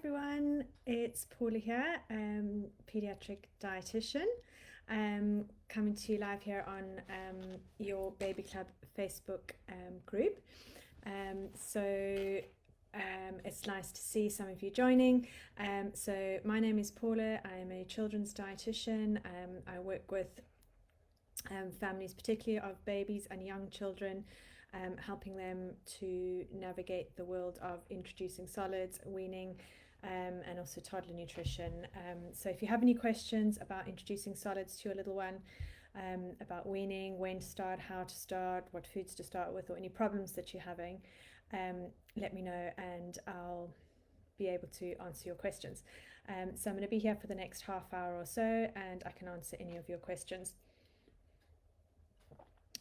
everyone, it's Paula here, pediatric dietitian, coming to you live here on your Baby Club Facebook group. It's nice to see some of you joining. So my name is Paula. I am a children's dietitian. I work with families, particularly of babies and young children, helping them to navigate the world of introducing solids, weaning, and also toddler nutrition. So if you have any questions about introducing solids to your little one, about weaning, when to start, how to start, what foods to start with, or any problems that you're having, let me know and I'll be able to answer your questions. So I'm going to be here for the next half hour or so, and I can answer any of your questions.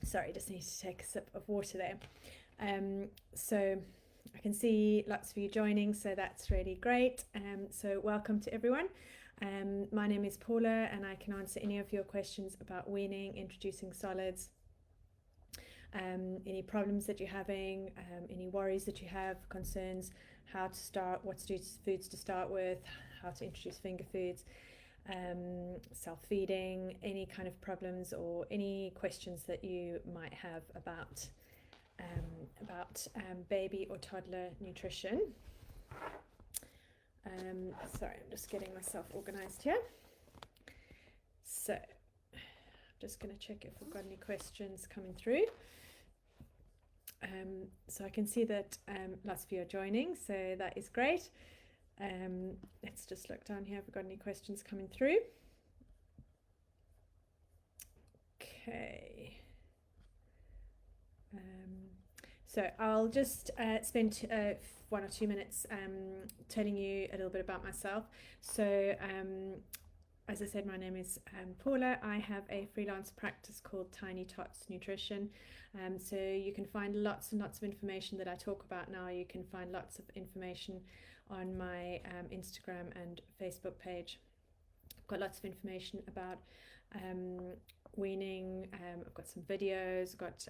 Sorry, just need to take a sip of water there. So I can see lots of you joining, so that's really great. So welcome to everyone. My name is Paula, and I can answer any of your questions about weaning, introducing solids, any problems that you're having, any worries that you have, concerns, how to start, what foods to start with, how to introduce finger foods, self-feeding, any kind of problems or any questions that you might have about baby or toddler nutrition. Sorry, I'm just getting myself organized here. So I'm just going to check if we've got any questions coming through. So I can see that lots of you are joining, so that is great. Let's just look down here if we've got any questions coming through. Okay. So I'll just spend 1 or 2 minutes telling you a little bit about myself. So as I said, my name is Paula. I have a freelance practice called Tiny Tots Nutrition. So you can find lots and lots of information that I talk about now. You can find lots of information on my Instagram and Facebook page. I've got lots of information about weaning. I've got some videos, I've got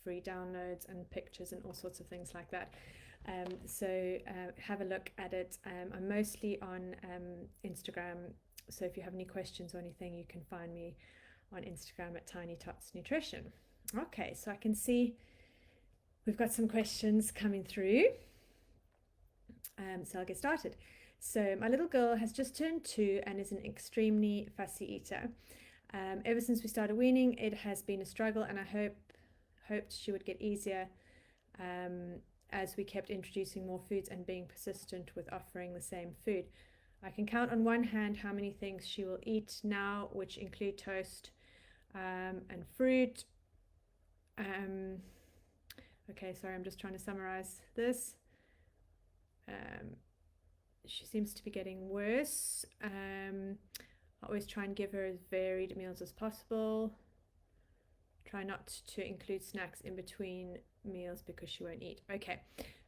free downloads and pictures and all sorts of things like that. So have a look at it. I'm mostly on Instagram, so if you have any questions or anything, you can find me on Instagram at Tiny Tots Nutrition. Okay, so I can see we've got some questions coming through. So I'll get started. So my little girl has just turned 2 and is an extremely fussy eater. Ever since we started weaning, it has been a struggle, and I hoped she would get easier as we kept introducing more foods and being persistent with offering the same food. I can count on one hand how many things she will eat now, which include toast and fruit. Okay, sorry, I'm just trying to summarize this. She seems to be getting worse. I always try and give her as varied meals as possible. Try not to include snacks in between meals because she won't eat. Okay,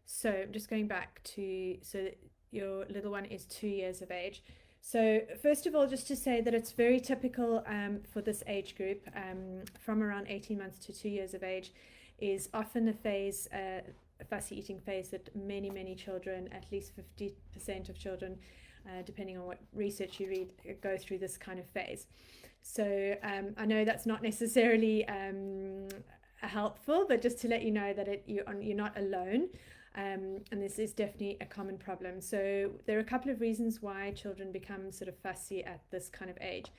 so I'm just going back to, so your little one is 2 years of age. So first of all, just to say that it's very typical for this age group, from around 18 months to 2 years of age, is often a phase, a fussy eating phase that many children, at least 50% of children, depending on what research you read, go through this kind of phase. So I know that's not necessarily helpful, but just to let you know that you're not alone, and this is definitely a common problem. So there are a couple of reasons why children become sort of fussy at this kind of age.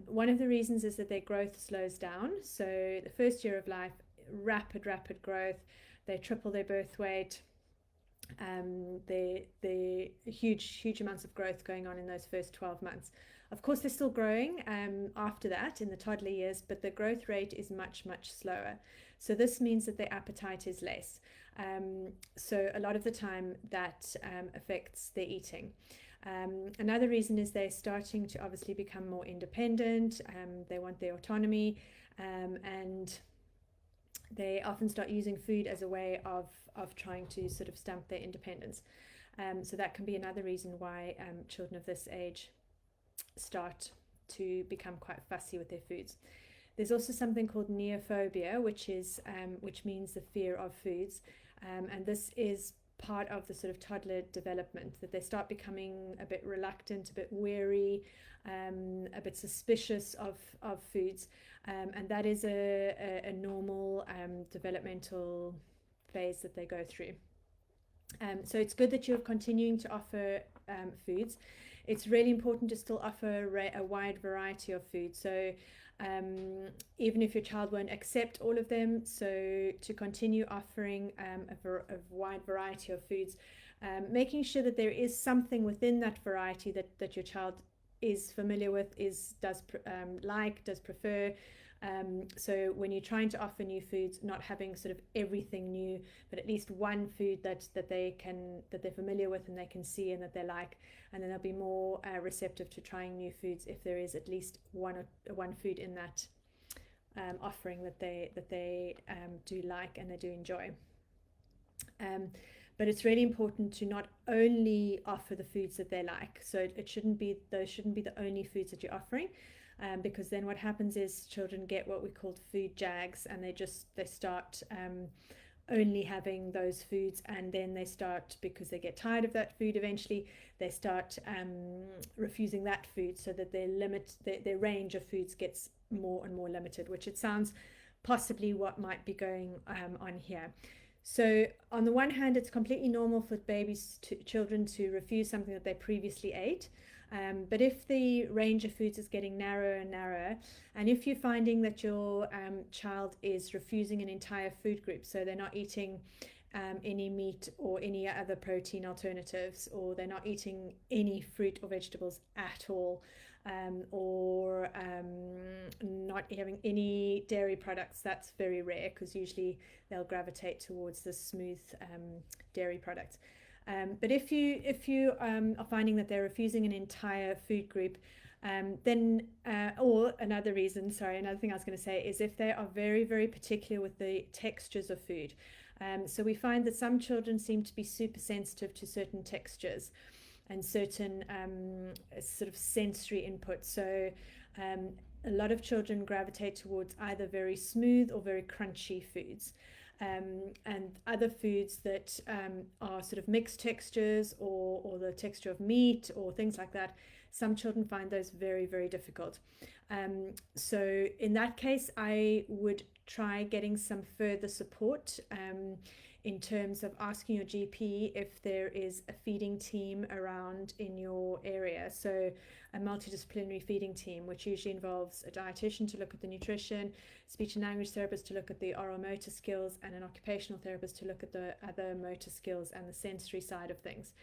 One of the reasons is that their growth slows down. So the first year of life, rapid growth. They triple their birth weight. The huge amounts of growth going on in those first 12 months. Of course, they're still growing after that in the toddler years, but the growth rate is much slower. So this means that their appetite is less. So a lot of the time that affects their eating. Another reason is they're starting to obviously become more independent. They want their autonomy, and they often start using food as a way of trying to sort of stamp their independence. So that can be another reason why children of this age start to become quite fussy with their foods. There's also something called neophobia, which means the fear of foods, and this is part of the sort of toddler development, that they start becoming a bit reluctant, a bit wary, a bit suspicious of foods, and that is a normal developmental phase that they go through. So it's good that you're continuing to offer foods. It's really important to still offer a wide variety of foods. So even if your child won't accept all of them, so to continue offering a wide variety of foods, making sure that there is something within that variety that your child is familiar with, does prefer. So when you're trying to offer new foods, not having sort of everything new, but at least one food that they're familiar with and they can see and that they like, and then they'll be more receptive to trying new foods if there is at least one food in that offering that they do like and they do enjoy. But it's really important to not only offer the foods that they like. So those shouldn't be the only foods that you're offering, because then what happens is children get what we call food gags, and they start only having those foods, and then they start, because they get tired of that food eventually, they start refusing that food, so that their range of foods gets more and more limited, which it sounds possibly what might be going on here. So on the one hand, it's completely normal for children to refuse something that they previously ate. But if the range of foods is getting narrower and narrower, and if you're finding that your child is refusing an entire food group, so they're not eating any meat or any other protein alternatives, or they're not eating any fruit or vegetables at all, or not having any dairy products, that's very rare, because usually they'll gravitate towards the smooth dairy products. But if you are finding that they're refusing an entire food group, then or another thing I was going to say is if they are very, very particular with the textures of food. So we find that some children seem to be super sensitive to certain textures and certain sort of sensory input. So a lot of children gravitate towards either very smooth or very crunchy foods. And other foods that are sort of mixed textures, or the texture of meat or things like that, some children find those very, very difficult. So in that case, I would try getting some further support in terms of asking your GP if there is a feeding team around in your area. So a multidisciplinary feeding team, which usually involves a dietitian to look at the nutrition, speech and language therapist to look at the oral motor skills, and an occupational therapist to look at the other motor skills and the sensory side of things.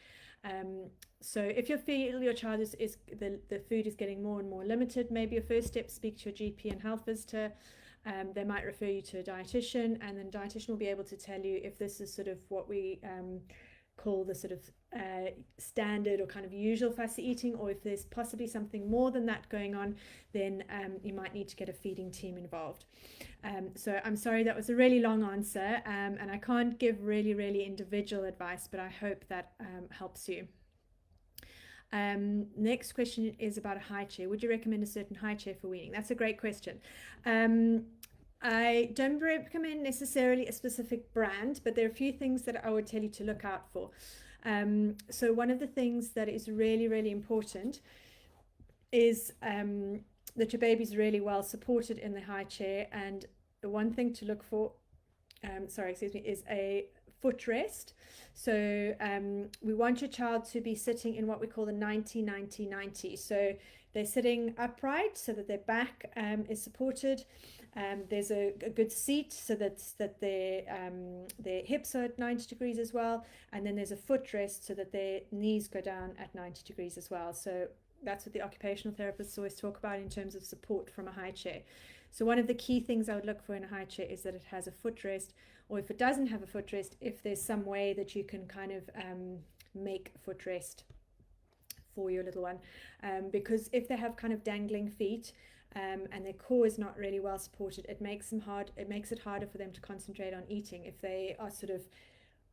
So if you feel your child the food is getting more and more limited, maybe your first step, speak to your GP and health visitor. They might refer you to a dietitian, and then dietitian will be able to tell you if this is sort of what we call the sort of standard or kind of usual fussy eating, or if there's possibly something more than that going on, then you might need to get a feeding team involved. So I'm sorry, that was a really long answer, and I can't give really, really individual advice, but I hope that helps you. Next question is about a high chair. Would you recommend a certain high chair for weaning? That's a great question. I don't recommend necessarily a specific brand, but there are a few things that I would tell you to look out for. So one of the things that is really, really important is that your baby's really well supported in the high chair. And the one thing to look for, is a footrest. So we want your child to be sitting in what we call the 90-90-90. So they're sitting upright so that their back is supported. There's a good seat so that their hips are at 90 degrees as well. And then there's a footrest so that their knees go down at 90 degrees as well. So that's what the occupational therapists always talk about in terms of support from a high chair. So one of the key things I would look for in a high chair is that it has a footrest, or if it doesn't have a footrest, if there's some way that you can kind of make a footrest for your little one. Because if they have kind of dangling feet and their core is not really well supported, it makes it harder for them to concentrate on eating if they are sort of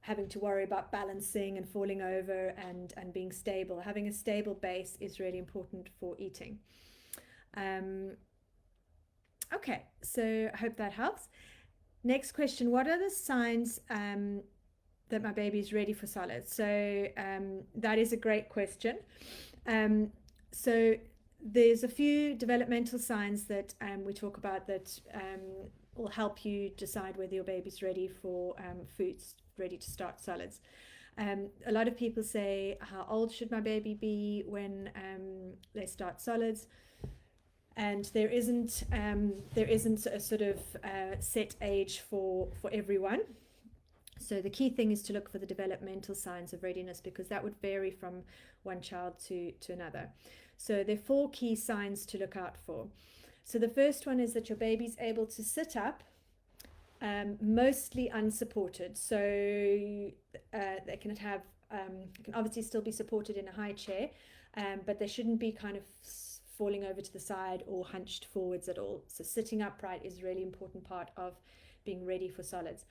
having to worry about balancing and falling over and being stable. Having a stable base is really important for eating. Okay, so I hope that helps. Next question, what are the signs that that my baby is ready for solids? So that is a great question. So there's a few developmental signs that we talk about that will help you decide whether your baby's ready for foods, ready to start solids. A lot of people say, how old should my baby be when they start solids? And there isn't a sort of set age for everyone. So the key thing is to look for the developmental signs of readiness, because that would vary from one child to another. So there are 4 key signs to look out for. So the first one is that your baby's able to sit up, mostly unsupported. So they can have, can obviously still be supported in a high chair, but they shouldn't be kind of falling over to the side or hunched forwards at all. So sitting upright is a really important part of being ready for solids.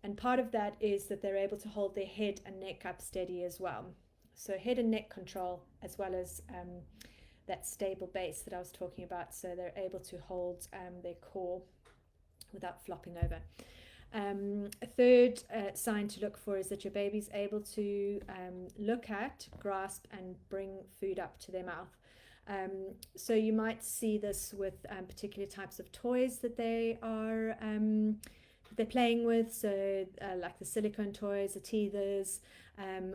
And part of that is that they're able to hold their head and neck up steady as well. So head and neck control, as well as that stable base that I was talking about. So they're able to hold their core without flopping over. A third sign to look for is that your baby's able to look at, grasp, and bring food up to their mouth. So you might see this with particular types of toys that they're playing with, so like the silicone toys, the teethers,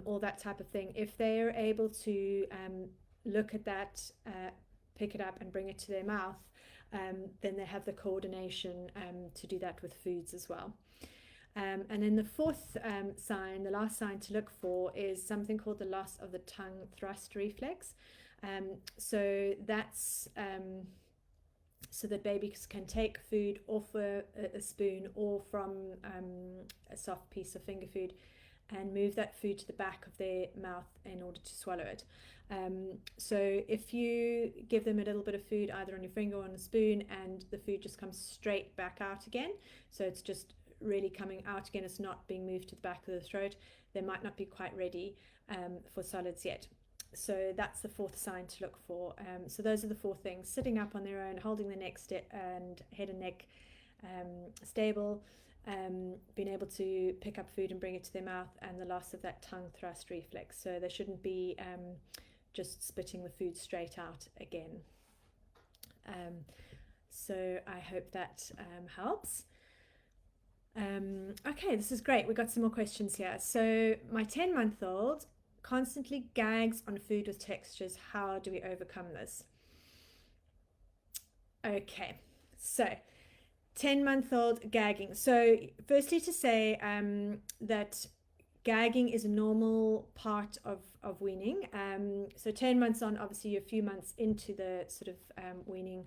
all that type of thing. If they're able to look at that, pick it up and bring it to their mouth, then they have the coordination to do that with foods as well. And then the fourth sign, the last sign to look for, is something called the loss of the tongue thrust reflex. So that's so that babies can take food off a spoon or from a soft piece of finger food and move that food to the back of their mouth in order to swallow it. So if you give them a little bit of food either on your finger or on a spoon, and the food just comes straight back out again, so it's just really coming out again, it's not being moved to the back of the throat, they might not be quite ready for solids yet. So that's the fourth sign to look for. So those are the 4 things: sitting up on their own, holding the neck and head and neck stable, being able to pick up food and bring it to their mouth, and the loss of that tongue thrust reflex. So they shouldn't be just spitting the food straight out again. So I hope that helps. Okay, this is great. We've got some more questions here. So my 10-month-old constantly gags on food with textures. How do we overcome this? Okay, so 10-month-old gagging. So firstly, to say that gagging is a normal part of weaning. So 10 months on, obviously you're a few months into the sort of weaning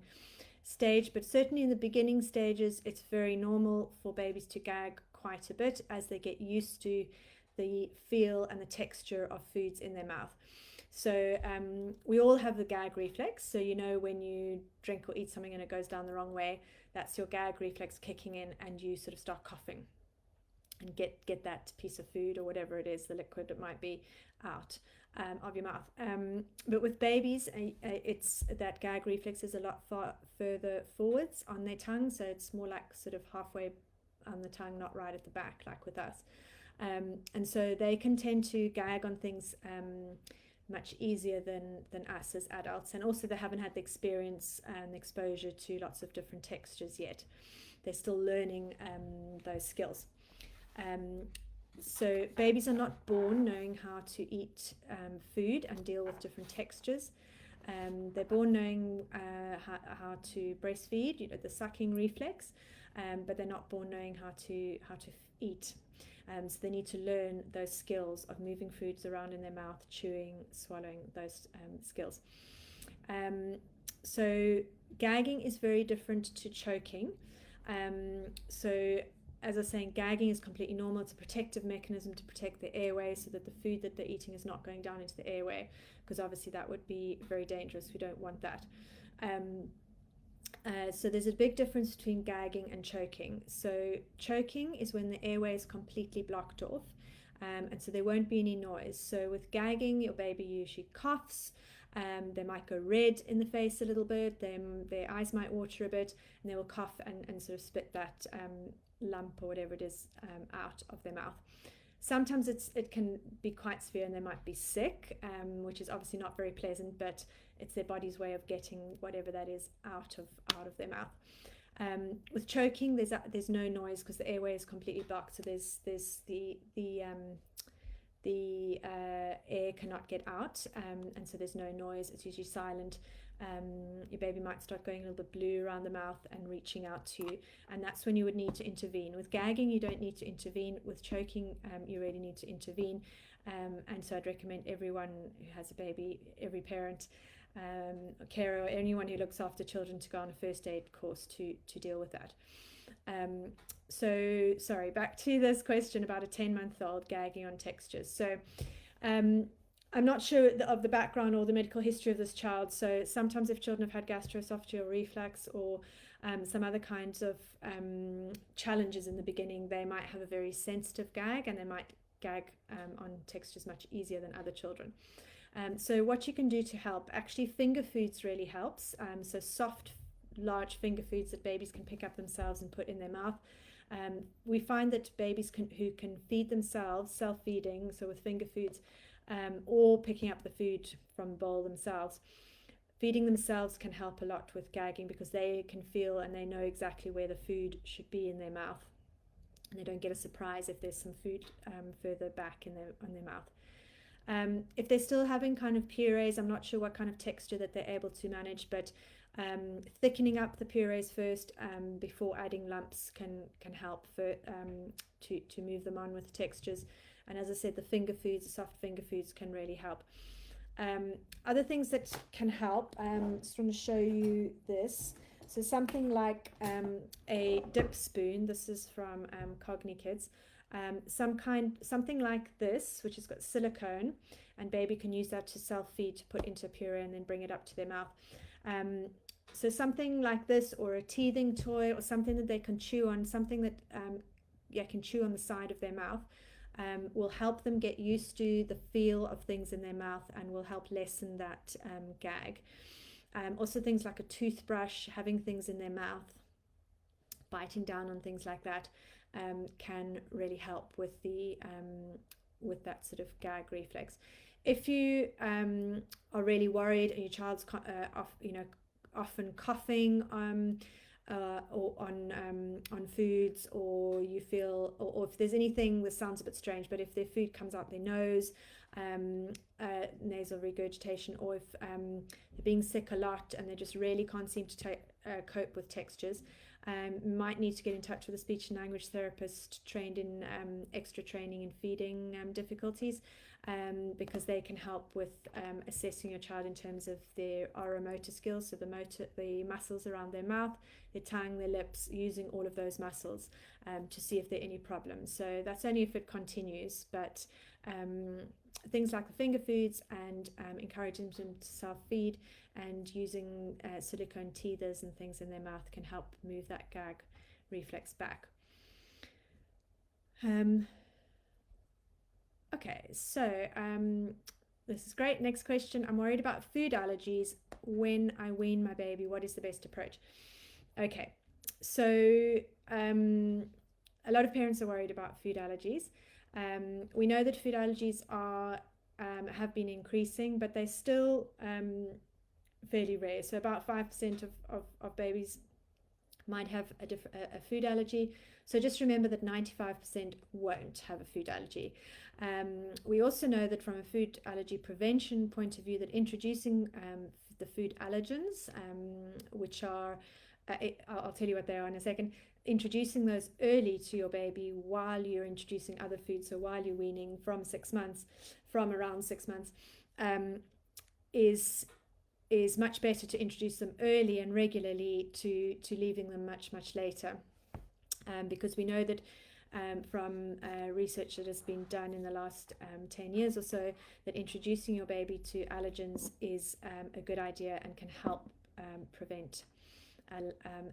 stage, but certainly in the beginning stages, it's very normal for babies to gag quite a bit as they get used to the feel and the texture of foods in their mouth. So we all have the gag reflex. So you know, when you drink or eat something and it goes down the wrong way, that's your gag reflex kicking in, and you sort of start coughing and get that piece of food or whatever it is, the liquid it might be, out of your mouth. But with babies, it's that gag reflex is a lot further forwards on their tongue, so it's more like sort of halfway on the tongue, not right at the back like with us. And so they can tend to gag on things much easier than us as adults, and also they haven't had the experience and exposure to lots of different textures yet. They're still learning those skills. So babies are not born knowing how to eat food and deal with different textures. They're born knowing how to breastfeed, you know, the sucking reflex, but they're not born knowing how to eat. So they need to learn those skills of moving foods around in their mouth, chewing, swallowing, those skills. So gagging is very different to choking. So as I was saying, gagging is completely normal. It's a protective mechanism to protect the airway so that the food that they're eating is not going down into the airway, because obviously that would be very dangerous. We don't want that. So there's a big difference between gagging and choking. So choking is when the airway is completely blocked off, and so there won't be any noise. So with gagging, your baby usually coughs. They might go red in the face a little bit, their eyes might water a bit, and they will cough and sort of spit that lump or whatever it is out of their mouth. Sometimes it can be quite severe and they might be sick, which is obviously not very pleasant, but it's their body's way of getting whatever that is out of their mouth. With choking, there's no noise because the airway is completely blocked, so there's the air cannot get out, and so there's no noise. It's usually silent. Your baby might start going a little bit blue around the mouth and reaching out to you, and that's when you would need to intervene. With gagging, you don't need to intervene. With choking, you really need to intervene, and so I'd recommend everyone who has a baby, every parent, carer, or anyone who looks after children, to go on a first aid course to deal with that. So sorry, back to this question about a 10-month-old gagging on textures. So I'm not sure of the background or the medical history of this child. So sometimes if children have had gastroesophageal reflux or some other kinds of challenges in the beginning, they might have a very sensitive gag, and they might gag on textures much easier than other children. So what you can do to help, actually finger foods really helps. So soft, large finger foods that babies can pick up themselves and put in their mouth. We find that babies who can feed themselves, self-feeding, so with finger foods, or picking up the food from a bowl themselves, feeding themselves can help a lot with gagging, because they can feel and they know exactly where the food should be in their mouth, and they don't get a surprise if there's some food further back in their mouth. If they're still having kind of purees, I'm not sure what kind of texture that they're able to manage, but thickening up the purees first before adding lumps can help to move them on with textures. And as I said, the finger foods, the soft finger foods, can really help. Other things that can help, just want to show you this. So something like a dip spoon. This is from Cogni Kids. Something like this, which has got silicone, and baby can use that to self-feed, to put into a puree and then bring it up to their mouth. So something like this, or a teething toy, or something that they can chew on, something that can chew on the side of their mouth, will help them get used to the feel of things in their mouth and will help lessen that gag. Also things like a toothbrush, having things in their mouth, biting down on things like that, can really help with that sort of gag reflex. If you are really worried and your child's often coughing or on foods, or you feel, or if there's anything that sounds a bit strange, but if their food comes out their nose, nasal regurgitation, or if they're being sick a lot and they just really can't seem to cope with textures, might need to get in touch with a speech and language therapist trained in extra training in feeding difficulties, because they can help with assessing your child in terms of their oromotor skills, so the muscles around their mouth, their tongue, their lips, using all of those muscles to see if there are any problems. So that's only if it continues, but things like the finger foods and encouraging them to self-feed and using silicone teethers and things in their mouth can help move that gag reflex back. Okay, so this is great. Next question. I'm worried about food allergies when I wean my baby. What is the best approach? Okay, so a lot of parents are worried about food allergies. We know that food allergies have been increasing, but they're still fairly rare. So about 5% of babies might have a food allergy. So just remember that 95% won't have a food allergy. We also know that from a food allergy prevention point of view, that introducing the food allergens, which are, I'll tell you what they are in a second, introducing those early to your baby while you're introducing other foods, so while you're weaning from around 6 months, is much better to introduce them early and regularly to leaving them much later, because we know that from research that has been done in the last 10 years or so, that introducing your baby to allergens is a good idea and can help prevent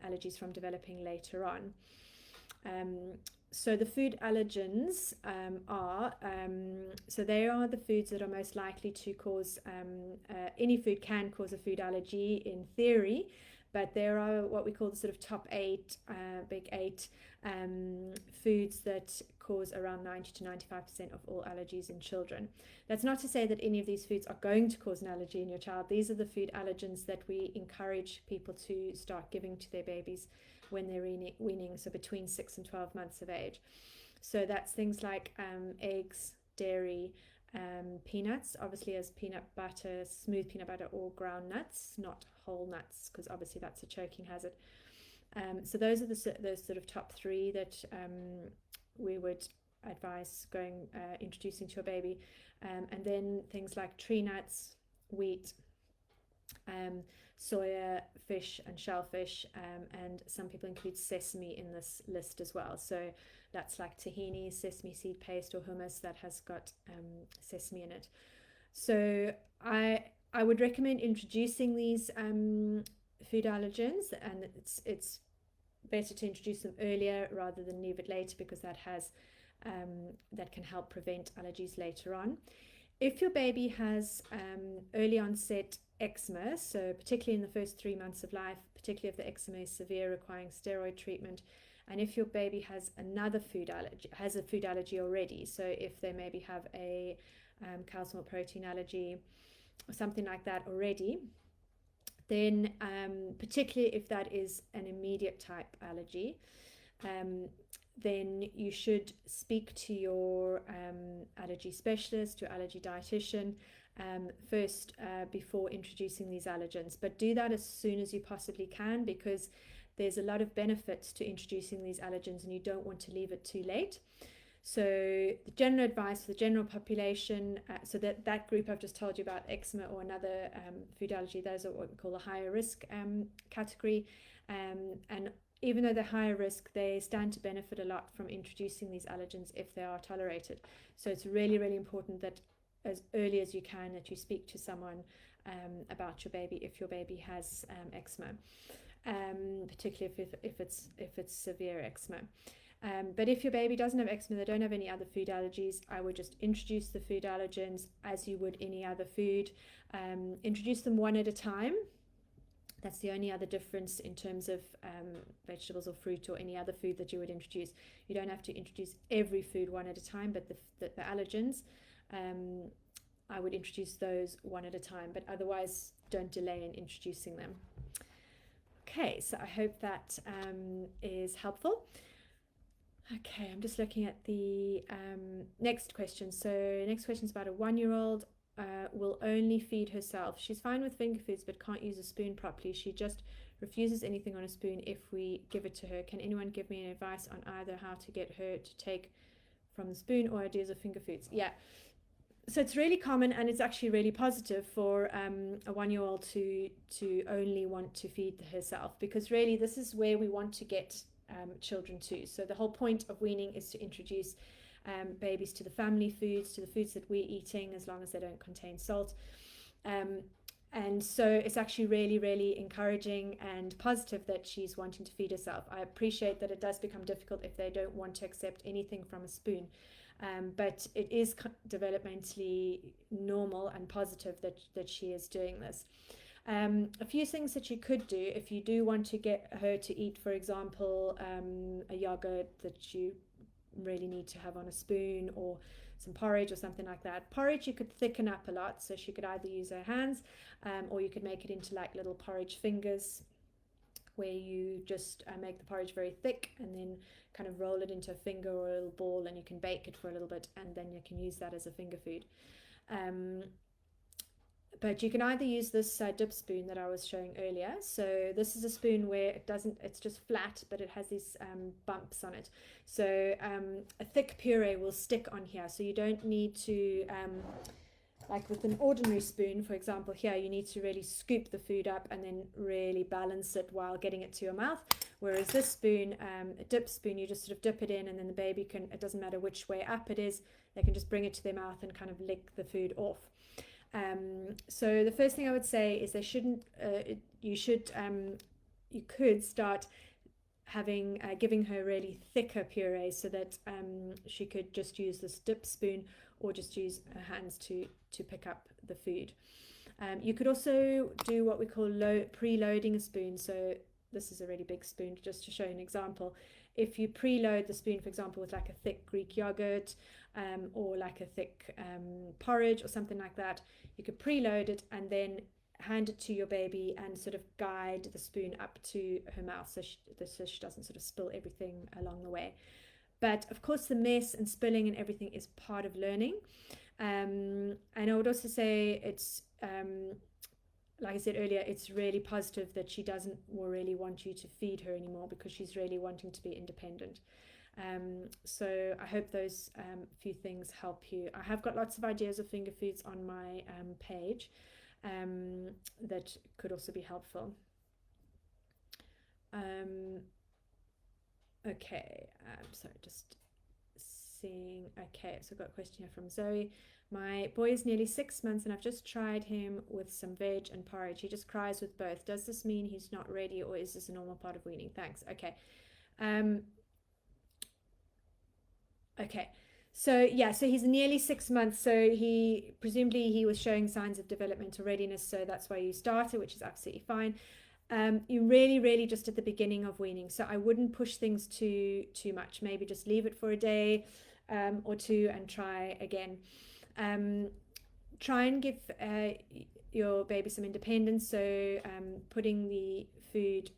allergies from developing later on. So the food allergens so they are the foods that are most likely to cause, any food can cause a food allergy in theory, but there are what we call the sort of top 8, big 8 foods that cause around 90 to 95% of all allergies in children. That's not to say that any of these foods are going to cause an allergy in your child. These are the food allergens that we encourage people to start giving to their babies when they're weaning, so between 6 and 12 months of age. So that's things like eggs, dairy, peanuts, obviously as peanut butter, smooth peanut butter, or ground nuts, not whole nuts, because obviously that's a choking hazard. So those are the sort of top 3 that we would advise introducing to your baby. And then things like tree nuts, wheat, soya, fish and shellfish, and some people include sesame in this list as well. So that's like tahini, sesame seed paste, or hummus that has got sesame in it. So I would recommend introducing these food allergens, and it's better to introduce them earlier rather than leave it later, because that can help prevent allergies later on. If your baby has early onset eczema, so particularly in the first 3 months of life, particularly if the eczema is severe, requiring steroid treatment, and if your baby has a food allergy already, so if they maybe have a calcium or protein allergy or something like that already, then particularly if that is an immediate type allergy, then you should speak to your allergy specialist, your allergy dietitian, first before introducing these allergens. But do that as soon as you possibly can, because there's a lot of benefits to introducing these allergens and you don't want to leave it too late. So the general advice for the general population, so that group I've just told you about, eczema or another food allergy, those are what we call a higher risk category. And even though they're higher risk, they stand to benefit a lot from introducing these allergens if they are tolerated. So it's really, really important that as early as you can that you speak to someone about your baby if your baby has eczema, particularly if it's severe eczema. But if your baby doesn't have eczema, they don't have any other food allergies, I would just introduce the food allergens as you would any other food. Introduce them one at a time. That's the only other difference in terms of vegetables or fruit or any other food that you would introduce. You don't have to introduce every food one at a time, but the allergens, I would introduce those one at a time, but otherwise don't delay in introducing them. Okay, so I hope that is helpful. Okay, I'm just looking at the next question. So next question is about a 1-year-old. Will only feed herself. She's fine with finger foods but can't use a spoon properly. She just refuses anything on a spoon if we give it to her. Can anyone give me any advice on either how to get her to take from the spoon or ideas of finger foods? Yeah, so it's really common, and it's actually really positive for a 1-year-old to only want to feed herself, because really this is where we want to get children to. So the whole point of weaning is to introduce babies to the family foods, to the foods that we're eating, as long as they don't contain salt. And so it's actually really, really encouraging and positive that she's wanting to feed herself. I appreciate that it does become difficult if they don't want to accept anything from a spoon, but it is developmentally normal and positive that she is doing this. A few things that you could do if you do want to get her to eat, for example, a yogurt that you really need to have on a spoon, or some porridge or something like that. Porridge you could thicken up a lot, so she could either use her hands or you could make it into like little porridge fingers, where you just make the porridge very thick and then kind of roll it into a finger or a little ball, and you can bake it for a little bit and then you can use that as a finger food. But you can either use this dip spoon that I was showing earlier. So this is a spoon where it's just flat, but it has these bumps on it. So a thick puree will stick on here. So you don't need to, like with an ordinary spoon, for example, here, you need to really scoop the food up and then really balance it while getting it to your mouth. Whereas this spoon, a dip spoon, you just sort of dip it in, and then the baby can, it doesn't matter which way up it is, they can just bring it to their mouth and kind of lick the food off. So the first thing I would say is they shouldn't, you could start giving her really thicker puree, so that she could just use this dip spoon or just use her hands to pick up the food. You could also do what we call preloading a spoon. So this is a really big spoon, just to show you an example. If you preload the spoon, for example, with like a thick Greek yogurt or like a thick porridge or something like that, you could preload it and then hand it to your baby and sort of guide the spoon up to her mouth so she doesn't sort of spill everything along the way. But of course, the mess and spilling and everything is part of learning. And I would also say it's, like I said earlier, it's really positive that she doesn't really want you to feed her anymore because she's really wanting to be independent. So I hope those few things help you. I have got lots of ideas of finger foods on my page that could also be helpful. Okay, sorry, just seeing. Okay, so I've got a question here from Zoe. My boy is nearly 6 months and I've just tried him with some veg and porridge. He just cries with both. Does this mean he's not ready or is this a normal part of weaning? Thanks. Okay. Okay. So yeah, so he's nearly 6 months. So he presumably he was showing signs of developmental readiness. So that's why you started, which is absolutely fine. You're really just at the beginning of weaning. So I wouldn't push things too much. Maybe just leave it for a day or two and try again. Try and give your baby some independence. So putting the food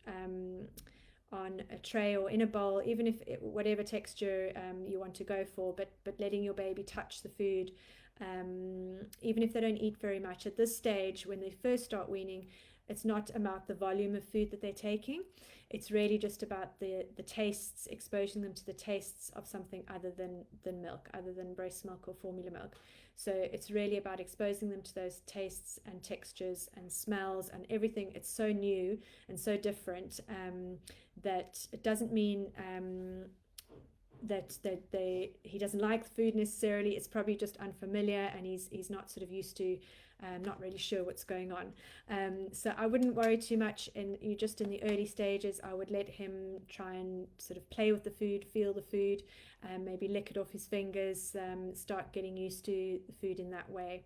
on a tray or in a bowl, even if whatever texture you want to go for, but letting your baby touch the food, even if they don't eat very much at this stage. When they first start weaning, it's not about the volume of food that they're taking. It's really just about the tastes, exposing them to the tastes of something other than milk, other than breast milk or formula milk. So it's really about exposing them to those tastes and textures and smells and everything. It's so new and so different that it doesn't mean that he doesn't like the food necessarily. It's probably just unfamiliar and he's not sort of used to, not really sure what's going on. So I wouldn't worry too much. And you just in the early stages, I would let him try and sort of play with the food, feel the food, maybe lick it off his fingers, start getting used to the food in that way,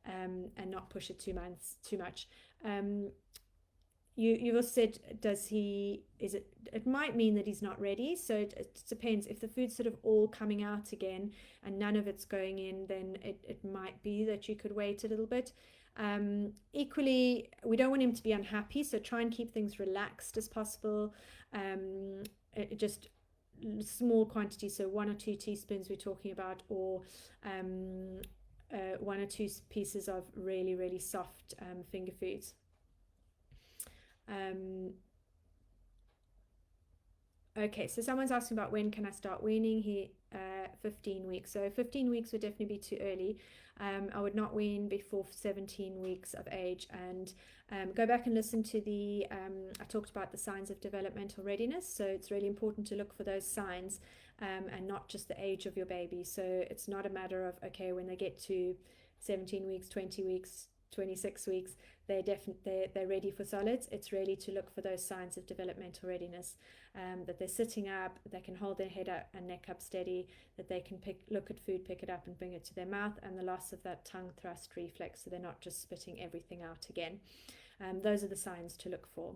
and not push it too much. You also said, it might mean that he's not ready. So it depends. If the food's sort of all coming out again and none of it's going in, then it might be that you could wait a little bit. Equally, we don't want him to be unhappy, so try and keep things relaxed as possible. Just small quantities, so 1 or 2 teaspoons we're talking about, or 1 or 2 pieces of really soft finger foods. Okay, so someone's asking about when can I start weaning. 15 weeks. So 15 weeks would definitely be too early. I would not wean before 17 weeks of age. And go back and listen to I talked about the signs of developmental readiness. So it's really important to look for those signs and not just the age of your baby. So it's not a matter of, okay, when they get to 17 weeks, 20 weeks, 26 weeks, they're ready for solids. It's really to look for those signs of developmental readiness, that they're sitting up, they can hold their head up and neck up steady, that they can look at food, pick it up and bring it to their mouth, and the loss of that tongue thrust reflex, so they're not just spitting everything out again. Those are the signs to look for.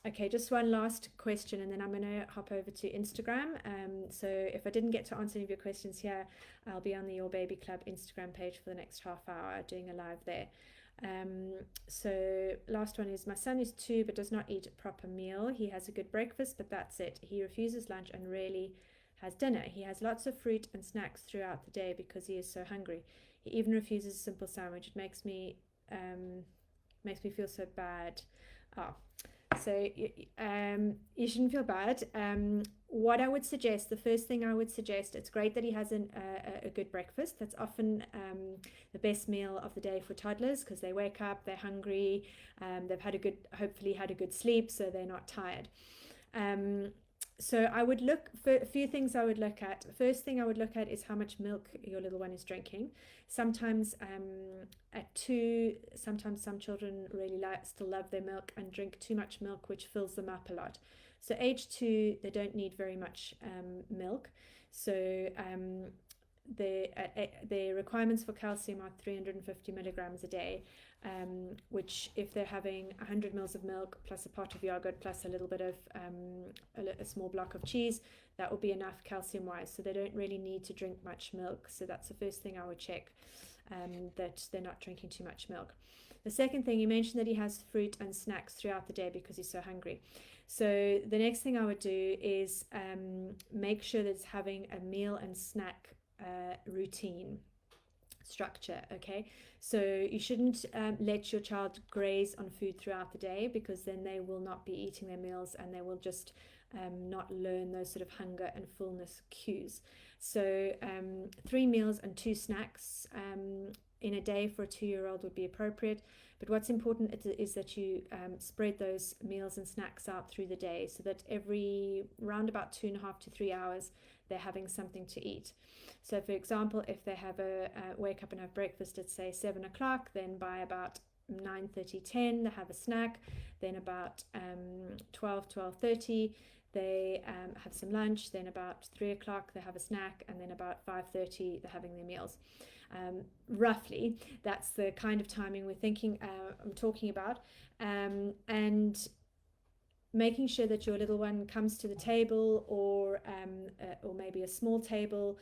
Okay, just one last question and then I'm going to hop over to Instagram. So if I didn't get to answer any of your questions here, I'll be on the Your Baby Club Instagram page for the next half hour doing a live there. So last one is, my son is 2 but does not eat a proper meal. He has a good breakfast, but that's it. He refuses lunch and rarely has dinner. He has lots of fruit and snacks throughout the day because he is so hungry. He even refuses a simple sandwich. It makes me feel so bad. So you shouldn't feel bad. What I would suggest, the first thing I would suggest, it's great that he has a good breakfast. That's often the best meal of the day for toddlers because they wake up, they're hungry, they've hopefully had a good sleep, so they're not tired. So I would look for a few things I would look at. First thing I would look at is how much milk your little one is drinking. Sometimes at 2, sometimes some children really still love their milk and drink too much milk, which fills them up a lot. So age 2, they don't need very much milk. So the requirements for calcium are 350 milligrams a day, which if they're having 100 mils of milk plus a pot of yogurt plus a little bit of a small block of cheese, that will be enough calcium wise. So they don't really need to drink much milk. So that's the first thing I would check, that they're not drinking too much milk. The second thing, you mentioned that he has fruit and snacks throughout the day because he's so hungry. So the next thing I would do is make sure that it's having a meal and snack routine structure. Okay, so you shouldn't let your child graze on food throughout the day, because then they will not be eating their meals and they will just not learn those sort of hunger and fullness cues. So 3 meals and 2 snacks in a day for a 2-year-old would be appropriate. But what's important is that you spread those meals and snacks out through the day, so that every round about 2.5 to 3 hours they're having something to eat. So for example, if they have a wake up and have breakfast at say 7 o'clock, then by about 9:30, 10 they have a snack, then about 12:30 they have some lunch, then about 3 o'clock they have a snack, and then about 5:30 they're having their meals. Roughly, that's the kind of timing we're thinking, I'm talking about, and making sure that your little one comes to the table, or maybe a small table,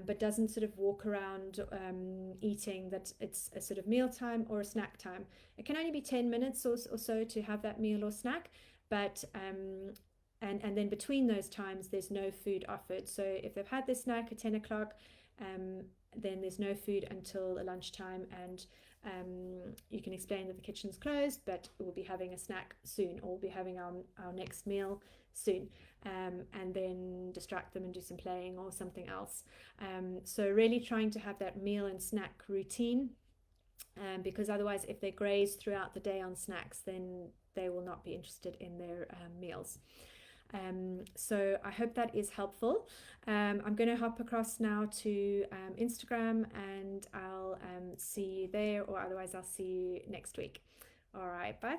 but doesn't sort of walk around eating, that it's a sort of meal time or a snack time. It can only be 10 minutes or so to have that meal or snack, but and then between those times there's no food offered. So if they've had their snack at 10 o'clock, then there's no food until lunchtime, and you can explain that the kitchen's closed, but we'll be having a snack soon, or we'll be having our next meal soon, and then distract them and do some playing or something else. So really trying to have that meal and snack routine, because otherwise if they graze throughout the day on snacks, then they will not be interested in their meals. So I hope that is helpful. I'm going to hop across now to Instagram, and I'll see you there, or otherwise I'll see you next week. All right, bye.